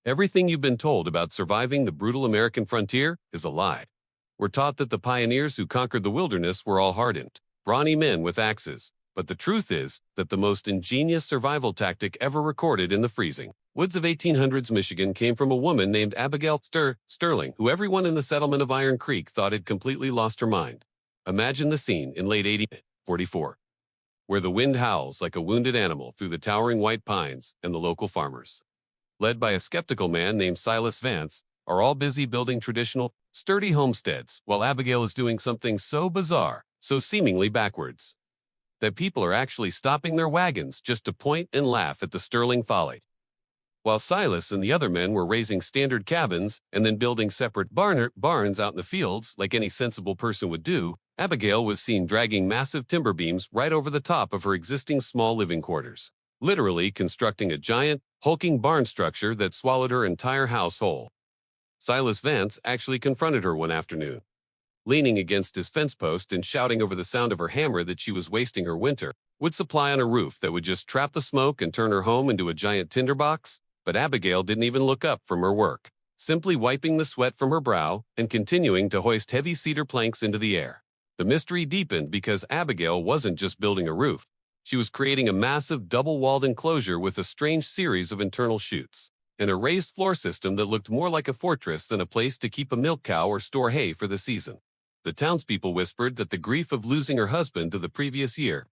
Everything you've been told about surviving the brutal American frontier is a lie. We're taught that the pioneers who conquered the wilderness were all hardened, brawny men with axes. But the truth is that the most ingenious survival tactic ever recorded in the freezing woods of 1800s Michigan came from a woman named Abigail Sterling, who everyone in the settlement of Iron Creek thought had completely lost her mind. Imagine the scene in late 1844, where the wind howls like a wounded animal through the towering white pines, and the local farmers, led by a skeptical man named Silas Vance, are all busy building traditional, sturdy homesteads, while Abigail is doing something so bizarre, so seemingly backwards, that people are actually stopping their wagons just to point and laugh at the Sterling folly. While Silas and the other men were raising standard cabins and then building separate barns out in the fields like any sensible person would do, Abigail was seen dragging massive timber beams right over the top of her existing small living quarters, literally constructing a giant, hulking barn structure that swallowed her entire house whole. Silas Vance actually confronted her one afternoon, leaning against his fence post and shouting over the sound of her hammer that she was wasting her winter wood supply on a roof that would just trap the smoke and turn her home into a giant tinderbox. But Abigail didn't even look up from her work, simply wiping the sweat from her brow and continuing to hoist heavy cedar planks into the air. The mystery deepened because Abigail wasn't just building a roof. She was creating a massive double-walled enclosure with a strange series of internal chutes and a raised floor system that looked more like a fortress than a place to keep a milk cow or store hay for the season. The townspeople whispered that the grief of losing her husband to the previous year's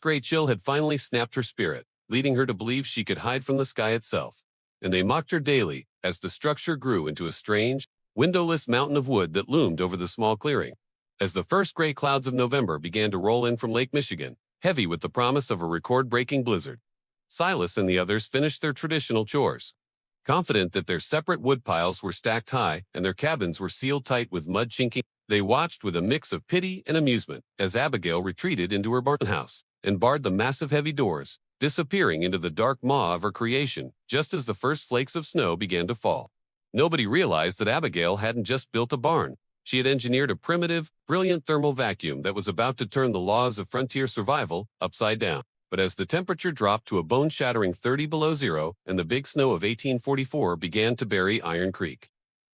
great chill had finally snapped her spirit, leading her to believe she could hide from the sky itself. And they mocked her daily as the structure grew into a strange, windowless mountain of wood that loomed over the small clearing. As the first gray clouds of November began to roll in from Lake Michigan, heavy with the promise of a record-breaking blizzard, Silas and the others finished their traditional chores. Confident that their separate wood piles were stacked high and their cabins were sealed tight with mud chinking, they watched with a mix of pity and amusement as Abigail retreated into her barn house and barred the massive heavy doors, disappearing into the dark maw of her creation just as the first flakes of snow began to fall. Nobody realized that Abigail hadn't just built a barn. She had engineered a primitive, brilliant thermal vacuum that was about to turn the laws of frontier survival upside down. But as the temperature dropped to a bone-shattering 30 below zero and the big snow of 1844 began to bury Iron Creek,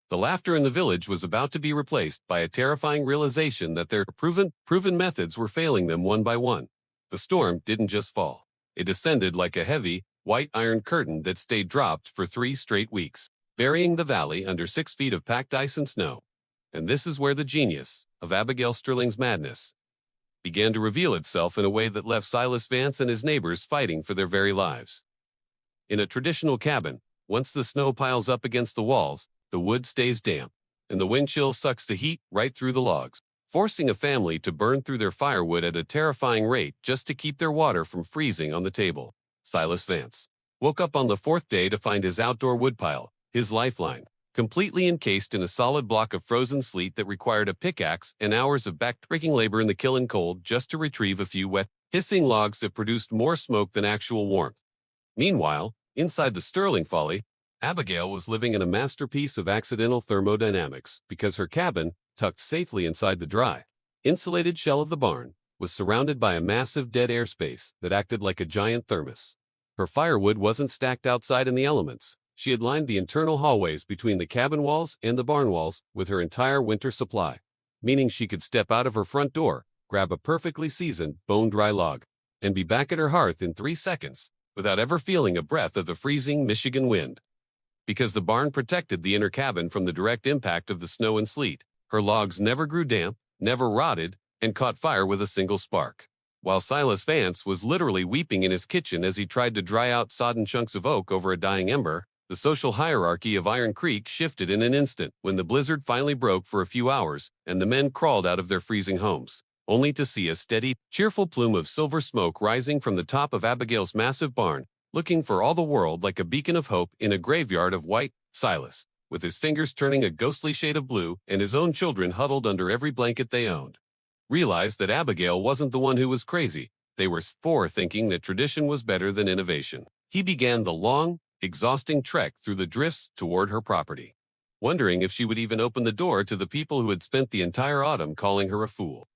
the laughter in the village was about to be replaced by a terrifying realization that their proven methods were failing them one by one. The storm didn't just fall. It descended like a heavy, white iron curtain that stayed dropped for 3 straight weeks, burying the valley under 6 feet of packed ice and snow. And this is where the genius of Abigail Sterling's madness began to reveal itself in a way that left Silas Vance and his neighbors fighting for their very lives. In a traditional cabin, once the snow piles up against the walls, the wood stays damp, and the wind chill sucks the heat right through the logs, forcing a family to burn through their firewood at a terrifying rate just to keep their water from freezing on the table. Silas Vance woke up on the 4th day to find his outdoor woodpile, his lifeline, completely encased in a solid block of frozen sleet that required a pickaxe and hours of back-breaking labor in the killing cold just to retrieve a few wet, hissing logs that produced more smoke than actual warmth. Meanwhile, inside the Sterling folly, Abigail was living in a masterpiece of accidental thermodynamics because her cabin, tucked safely inside the dry, insulated shell of the barn, was surrounded by a massive dead airspace that acted like a giant thermos. Her firewood wasn't stacked outside in the elements. She had lined the internal hallways between the cabin walls and the barn walls with her entire winter supply, meaning she could step out of her front door, grab a perfectly seasoned, bone-dry log, and be back at her hearth in 3 seconds without ever feeling a breath of the freezing Michigan wind. Because the barn protected the inner cabin from the direct impact of the snow and sleet, her logs never grew damp, never rotted, and caught fire with a single spark. While Silas Vance was literally weeping in his kitchen as he tried to dry out sodden chunks of oak over a dying ember, the social hierarchy of Iron Creek shifted in an instant when the blizzard finally broke for a few hours and the men crawled out of their freezing homes, only to see a steady, cheerful plume of silver smoke rising from the top of Abigail's massive barn, looking for all the world like a beacon of hope in a graveyard of white. Silas, with his fingers turning a ghostly shade of blue and his own children huddled under every blanket they owned, realized that Abigail wasn't the one who was crazy. They were thinking that tradition was better than innovation. He began the long, exhausting trek through the drifts toward her property, wondering if she would even open the door to the people who had spent the entire autumn calling her a fool.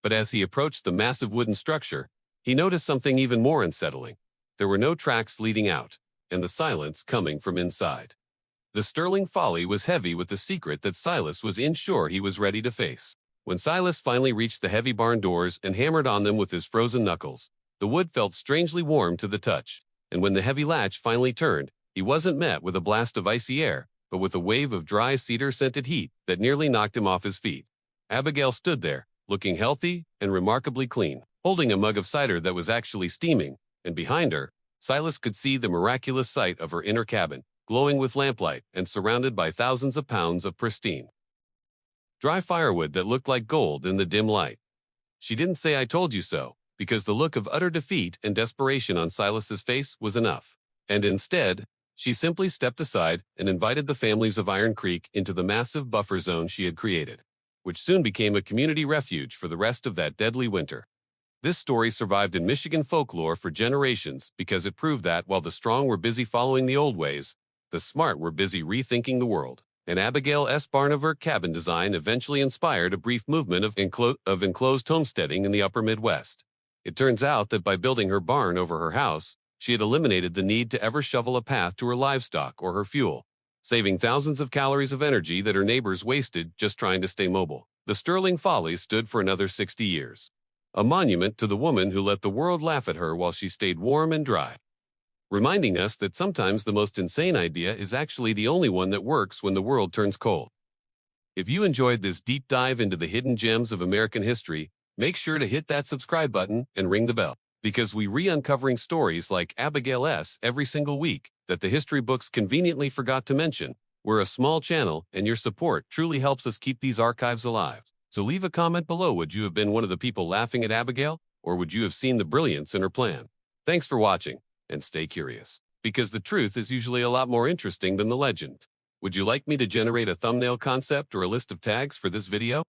But as he approached the massive wooden structure, he noticed something even more unsettling. There were no tracks leading out, and the silence coming from inside. The Sterling folly was heavy with the secret that Silas was unsure he was ready to face. When Silas finally reached the heavy barn doors and hammered on them with his frozen knuckles, the wood felt strangely warm to the touch, and when the heavy latch finally turned, he wasn't met with a blast of icy air, but with a wave of dry cedar-scented heat that nearly knocked him off his feet. Abigail stood there, looking healthy and remarkably clean, holding a mug of cider that was actually steaming, and behind her, Silas could see the miraculous sight of her inner cabin, glowing with lamplight and surrounded by thousands of pounds of pristine, dry firewood that looked like gold in the dim light. She didn't say "I told you so," because the look of utter defeat and desperation on Silas's face was enough. And instead, she simply stepped aside and invited the families of Iron Creek into the massive buffer zone she had created, which soon became a community refuge for the rest of that deadly winter. This story survived in Michigan folklore for generations because it proved that while the strong were busy following the old ways, the smart were busy rethinking the world. And Abigail S. Barnevert cabin design eventually inspired a brief movement of enclosed homesteading in the upper Midwest. It turns out that by building her barn over her house, she had eliminated the need to ever shovel a path to her livestock or her fuel, saving thousands of calories of energy that her neighbors wasted just trying to stay mobile. The Sterling Follies stood for another 60 years, a monument to the woman who let the world laugh at her while she stayed warm and dry, reminding us that sometimes the most insane idea is actually the only one that works when the world turns cold. If you enjoyed this deep dive into the hidden gems of American history, make sure to hit that subscribe button and ring the bell, because we re-uncovering stories like Abigail S. every single week that the history books conveniently forgot to mention. We're a small channel, and your support truly helps us keep these archives alive. So leave a comment below. Would you have been one of the people laughing at Abigail, or would you have seen the brilliance in her plan? Thanks for watching, and stay curious, because the truth is usually a lot more interesting than the legend. Would you like me to generate a thumbnail concept or a list of tags for this video?